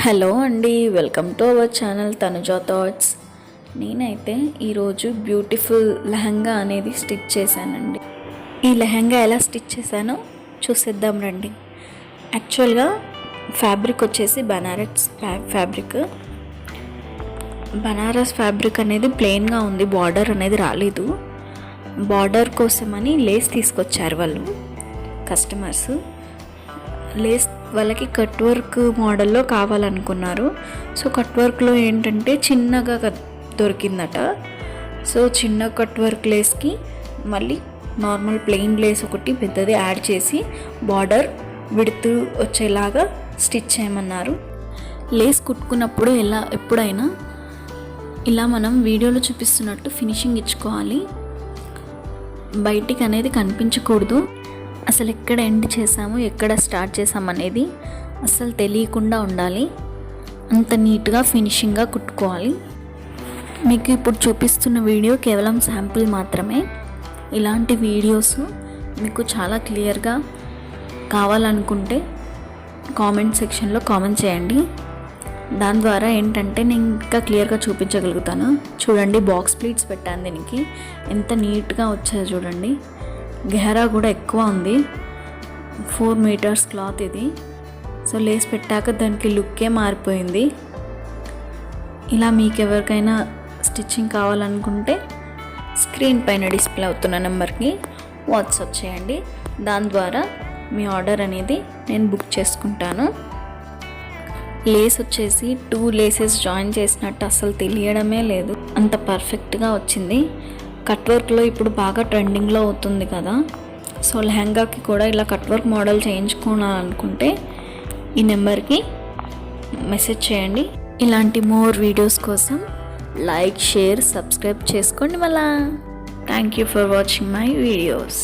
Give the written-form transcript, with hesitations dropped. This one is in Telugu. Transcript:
హలో అండి, welcome to our channel Tanuja thoughts. నేనైతే ఈరోజు బ్యూటిఫుల్ లెహంగా అనేది స్టిచ్ చేశానండి. ఈ లెహంగా ఎలా స్టిచ్ చేశానో చూసేద్దాం రండి. యాక్చువల్గా ఫ్యాబ్రిక్ వచ్చేసి బనారస్ ఫ్యాబ్రిక్ అనేది ప్లెయిన్గా ఉంది, బార్డర్ అనేది రాలేదు. బార్డర్ కోసమని లేస్ తీసుకొచ్చారు వాళ్ళు కస్టమర్స్. లేస్ వాళ్ళకి కట్ వర్క్ మోడల్లో కావాలనుకున్నారు. సో కట్ వర్క్లో ఏంటంటే చిన్నగా దొరికిందట. సో చిన్న కట్ వర్క్ లేస్కి మళ్ళీ నార్మల్ ప్లెయిన్ లేస్ ఒకటి పెద్దది యాడ్ చేసి బార్డర్ విడుతూ వచ్చేలాగా స్టిచ్ చేయమన్నారు. లేస్ కుట్టుకున్నప్పుడు ఎప్పుడైనా ఇలా మనం వీడియోలో చూపిస్తున్నట్టు ఫినిషింగ్ ఇచ్చుకోవాలి. బయటికి అనేది కనిపించకూడదు. అసలు ఎక్కడ ఎండ్ చేసాము, ఎక్కడ స్టార్ట్ చేసాము అనేది అసలు తెలియకుండా ఉండాలి. అంత నీట్గా ఫినిషింగ్గా కుట్టుకోవాలి. మీకు ఇప్పుడు చూపిస్తున్న వీడియో కేవలం శాంపుల్ మాత్రమే. ఇలాంటి వీడియోస్ మీకు చాలా క్లియర్గా కావాలనుకుంటే కామెంట్ సెక్షన్లో కామెంట్ చేయండి. దాని ద్వారా ఏంటంటే నేను ఇంకా క్లియర్గా చూపించగలుగుతాను. చూడండి, బాక్స్ ప్లీట్స్ పెట్టాను. దీనికి ఎంత నీట్గా వచ్చాయో చూడండి. గెహరా కూడా ఎక్కువ ఉంది. 4 మీటర్స్ క్లాత్ ఇది. సో లేస్ పెట్టాక దానికి లుక్కే మారిపోయింది. ఇలా మీకు ఎవరికైనా స్టిచ్చింగ్ కావాలనుకుంటే స్క్రీన్ పైన డిస్ప్లే అవుతున్న నెంబర్కి వాట్సాప్ చేయండి. దాని ద్వారా మీ ఆర్డర్ అనేది నేను బుక్ చేసుకుంటాను. లేస్ వచ్చేసి 2 లేసెస్ జాయిన్ చేసినట్టు అసలు తెలియడమే లేదు, అంత పర్ఫెక్ట్గా వచ్చింది. కట్ వర్క్లో ఇప్పుడు బాగా ట్రెండింగ్లో అవుతుంది కదా. సో లెహంగాకి కూడా ఇలా కట్ వర్క్ మోడల్ చేయించుకోవాలనుకుంటే ఈ నెంబర్కి మెసేజ్ చేయండి. ఇలాంటి మోర్ వీడియోస్ కోసం లైక్, షేర్, సబ్స్క్రైబ్ చేసుకోండి. మళ్ళా thank you for watching my videos.